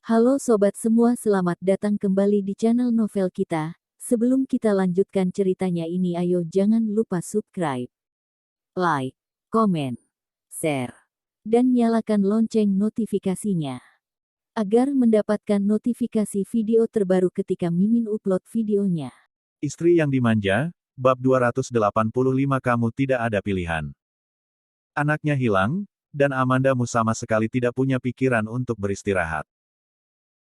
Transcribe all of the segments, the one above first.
Halo sobat semua, selamat datang kembali di channel novel kita. Sebelum kita lanjutkan ceritanya ini, ayo jangan lupa subscribe, like, komen, share, dan nyalakan lonceng notifikasinya agar mendapatkan notifikasi video terbaru ketika Mimin upload videonya. Istri yang dimanja, bab 285. Kamu tidak ada pilihan. Anaknya hilang, dan Amandamu sama sekali tidak punya pikiran untuk beristirahat.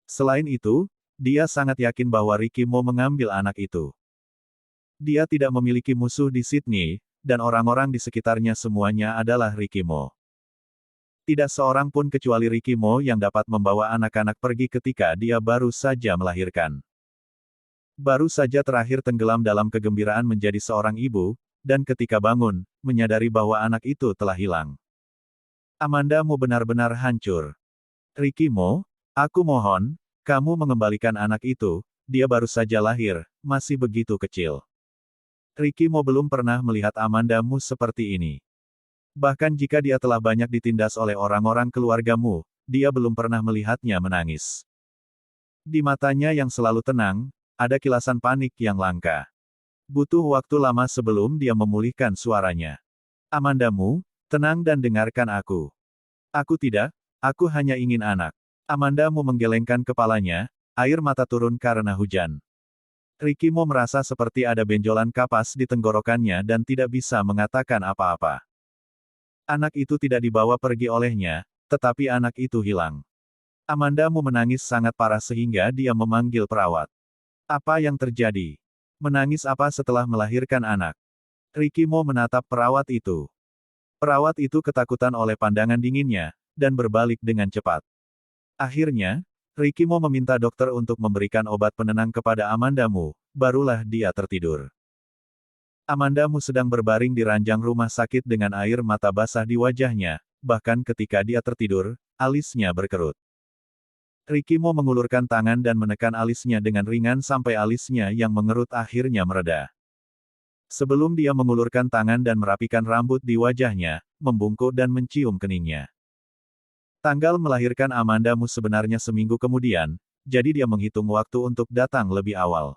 Selain itu, dia sangat yakin bahwa Ricky mau mengambil anak itu. Dia tidak memiliki musuh di Sydney, dan orang-orang di sekitarnya semuanya adalah Ricky Mo. Tidak seorang pun kecuali Ricky Mo yang dapat membawa anak-anak pergi ketika dia baru saja melahirkan. Baru saja terakhir tenggelam dalam kegembiraan menjadi seorang ibu, dan ketika bangun, menyadari bahwa anak itu telah hilang. Amandamu benar-benar hancur. Ricky Mo, aku mohon, kamu mengembalikan anak itu, dia baru saja lahir, masih begitu kecil. Ricky Mo belum pernah melihat Amandamu seperti ini. Bahkan jika dia telah banyak ditindas oleh orang-orang keluargamu, dia belum pernah melihatnya menangis. Di matanya yang selalu tenang, ada kilasan panik yang langka. Butuh waktu lama sebelum dia memulihkan suaranya. Amandamu, tenang dan dengarkan aku. Aku tidak, aku hanya ingin anak. Amandamu menggelengkan kepalanya, air mata turun karena hujan. Ricky Mo merasa seperti ada benjolan kapas di tenggorokannya dan tidak bisa mengatakan apa-apa. Anak itu tidak dibawa pergi olehnya, tetapi anak itu hilang. Amandamu menangis sangat parah sehingga dia memanggil perawat. Apa yang terjadi? Menangis apa setelah melahirkan anak? Ricky Mo menatap perawat itu. Perawat itu ketakutan oleh pandangan dinginnya, dan berbalik dengan cepat. Akhirnya, Ricky Mo meminta dokter untuk memberikan obat penenang kepada Amandamu, barulah dia tertidur. Amandamu sedang berbaring di ranjang rumah sakit dengan air mata basah di wajahnya, bahkan ketika dia tertidur, alisnya berkerut. Ricky Mo mengulurkan tangan dan menekan alisnya dengan ringan sampai alisnya yang mengerut akhirnya mereda. Sebelum dia mengulurkan tangan dan merapikan rambut di wajahnya, membungkuk dan mencium keningnya. Tanggal melahirkan Amandamu sebenarnya seminggu kemudian, jadi dia menghitung waktu untuk datang lebih awal.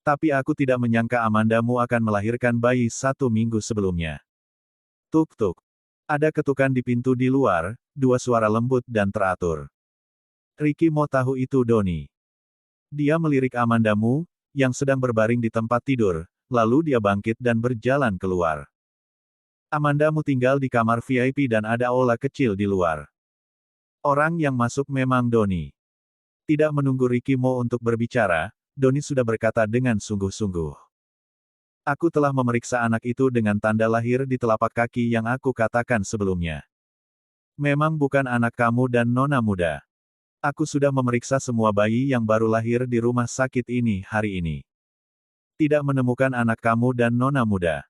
Tapi aku tidak menyangka Amandamu akan melahirkan bayi 1 minggu sebelumnya. Tuk-tuk. Ada ketukan di pintu di luar, dua suara lembut dan teratur. Ricky Mo tahu itu Donnie. Dia melirik Amandamu, yang sedang berbaring di tempat tidur, lalu dia bangkit dan berjalan keluar. Amandamu tinggal di kamar VIP dan ada aula kecil di luar. Orang yang masuk memang Donnie. Tidak menunggu Ricky Mo untuk berbicara, Donnie sudah berkata dengan sungguh-sungguh. Aku telah memeriksa anak itu dengan tanda lahir di telapak kaki yang aku katakan sebelumnya. Memang bukan anak kamu dan nona muda. Aku sudah memeriksa semua bayi yang baru lahir di rumah sakit ini hari ini. Tidak menemukan anak kamu dan nona muda.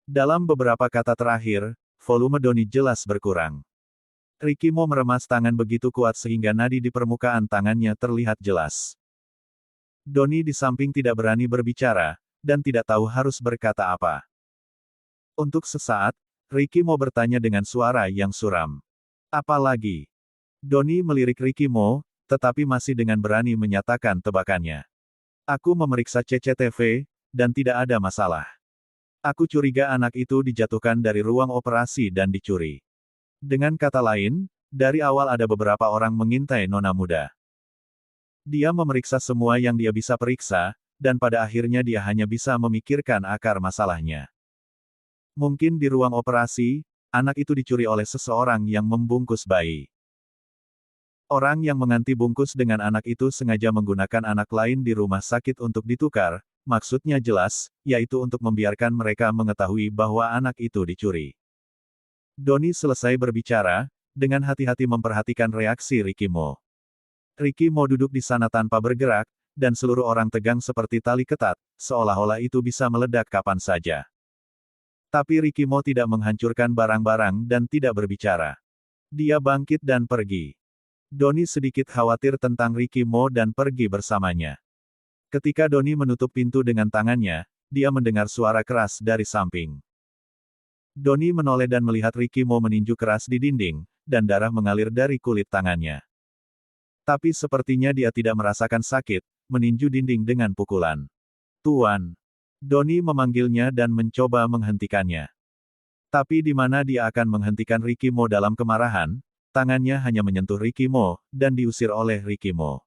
Dalam beberapa kata terakhir, volume Donnie jelas berkurang. Ricky Mo meremas tangan begitu kuat sehingga nadi di permukaan tangannya terlihat jelas. Donnie di samping tidak berani berbicara, dan tidak tahu harus berkata apa. Untuk sesaat, Ricky Mo bertanya dengan suara yang suram. Apa lagi? Donnie melirik Ricky Mo, tetapi masih dengan berani menyatakan tebakannya. Aku memeriksa CCTV, dan tidak ada masalah. Aku curiga anak itu dijatuhkan dari ruang operasi dan dicuri. Dengan kata lain, dari awal ada beberapa orang mengintai nona muda. Dia memeriksa semua yang dia bisa periksa, dan pada akhirnya dia hanya bisa memikirkan akar masalahnya. Mungkin di ruang operasi, anak itu dicuri oleh seseorang yang membungkus bayi. Orang yang mengganti bungkus dengan anak itu sengaja menggunakan anak lain di rumah sakit untuk ditukar, maksudnya jelas, yaitu untuk membiarkan mereka mengetahui bahwa anak itu dicuri. Donnie selesai berbicara, dengan hati-hati memperhatikan reaksi Ricky Mo. Ricky Mo duduk di sana tanpa bergerak, dan seluruh orang tegang seperti tali ketat, seolah-olah itu bisa meledak kapan saja. Tapi Ricky Mo tidak menghancurkan barang-barang dan tidak berbicara. Dia bangkit dan pergi. Donnie sedikit khawatir tentang Ricky Mo dan pergi bersamanya. Ketika Donnie menutup pintu dengan tangannya, dia mendengar suara keras dari samping. Donnie menoleh dan melihat Ricky Mo meninju keras di dinding, dan darah mengalir dari kulit tangannya. Tapi sepertinya dia tidak merasakan sakit, meninju dinding dengan pukulan. Tuan. Donnie memanggilnya dan mencoba menghentikannya. Tapi di mana dia akan menghentikan Ricky Mo dalam kemarahan, tangannya hanya menyentuh Ricky Mo, dan diusir oleh Ricky Mo.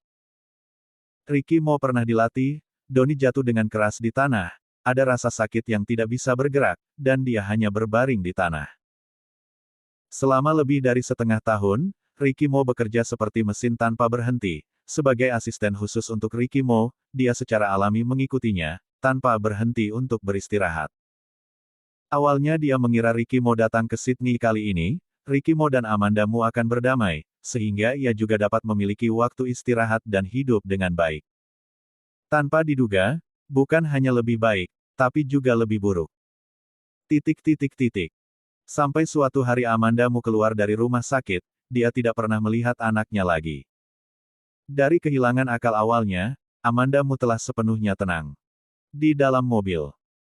Ricky Mo pernah dilatih, Donnie jatuh dengan keras di tanah, ada rasa sakit yang tidak bisa bergerak, dan dia hanya berbaring di tanah. Selama lebih dari setengah tahun, Ricky Mo bekerja seperti mesin tanpa berhenti. Sebagai asisten khusus untuk Ricky Mo, dia secara alami mengikutinya, tanpa berhenti untuk beristirahat. Awalnya dia mengira Ricky Mo datang ke Sydney kali ini, Ricky Mo dan Amanda Mu akan berdamai, sehingga ia juga dapat memiliki waktu istirahat dan hidup dengan baik. Tanpa diduga, bukan hanya lebih baik, tapi juga lebih buruk. Sampai suatu hari Amanda Mu keluar dari rumah sakit, dia tidak pernah melihat anaknya lagi. Dari kehilangan akal awalnya, Amanda Mu telah sepenuhnya tenang. Di dalam mobil.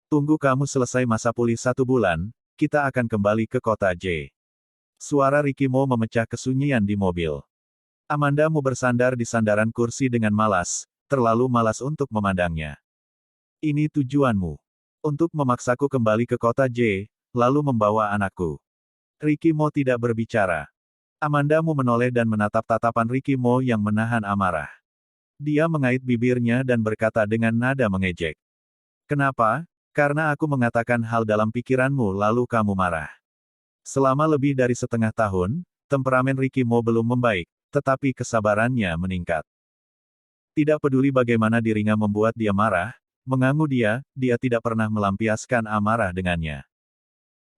Tunggu kamu selesai masa pulih 1 bulan, kita akan kembali ke kota J. Suara Ricky Mo memecah kesunyian di mobil. Amanda Mu bersandar di sandaran kursi dengan malas, terlalu malas untuk memandangnya. Ini tujuanmu. Untuk memaksaku kembali ke kota J, lalu membawa anakku. Ricky Mo tidak berbicara. Amanda Mu menoleh dan menatap tatapan Ricky Mo yang menahan amarah. Dia mengait bibirnya dan berkata dengan nada mengejek. Kenapa? Karena aku mengatakan hal dalam pikiranmu lalu kamu marah. Selama lebih dari setengah tahun, temperamen Ricky Mo belum membaik, tetapi kesabarannya meningkat. Tidak peduli bagaimana dirinya membuat dia marah, mengangguk dia tidak pernah melampiaskan amarah dengannya.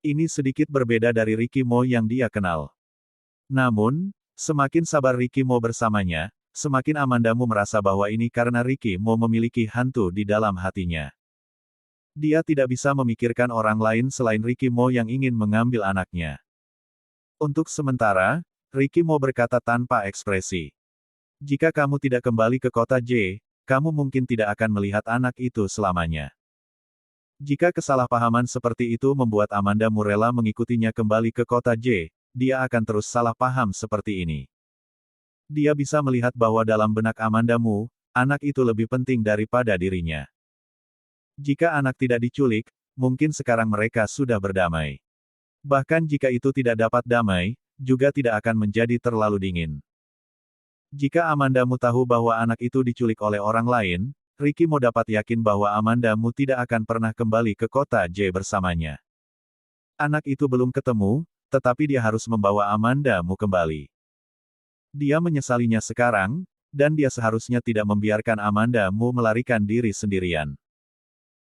Ini sedikit berbeda dari Ricky Mo yang dia kenal. Namun, semakin sabar Ricky Mo bersamanya, semakin Amanda Mu merasa bahwa ini karena Ricky Mo memiliki hantu di dalam hatinya. Dia tidak bisa memikirkan orang lain selain Ricky Mo yang ingin mengambil anaknya. Untuk sementara, Ricky Mo berkata tanpa ekspresi. Jika kamu tidak kembali ke kota J, kamu mungkin tidak akan melihat anak itu selamanya. Jika kesalahpahaman seperti itu membuat Amanda Mu rela mengikutinya kembali ke kota J, dia akan terus salah paham seperti ini. Dia bisa melihat bahwa dalam benak Amanda Mu, anak itu lebih penting daripada dirinya. Jika anak tidak diculik, mungkin sekarang mereka sudah berdamai. Bahkan jika itu tidak dapat damai, juga tidak akan menjadi terlalu dingin. Jika Amanda Mu tahu bahwa anak itu diculik oleh orang lain, Ricky Mo dapat yakin bahwa Amanda Mu tidak akan pernah kembali ke kota J bersamanya. Anak itu belum ketemu, tetapi dia harus membawa Amanda Mu kembali. Dia menyesalinya sekarang, dan dia seharusnya tidak membiarkan Amanda Mu melarikan diri sendirian.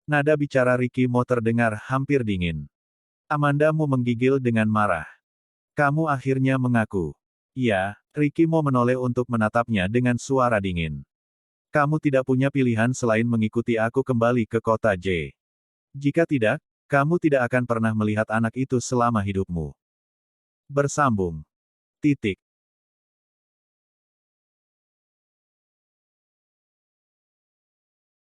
Nada bicara Ricky Mo terdengar hampir dingin. Amanda Mu menggigil dengan marah. Kamu akhirnya mengaku. Ya, Ricky Mo menoleh untuk menatapnya dengan suara dingin. Kamu tidak punya pilihan selain mengikuti aku kembali ke kota J. Jika tidak, kamu tidak akan pernah melihat anak itu selama hidupmu. Bersambung.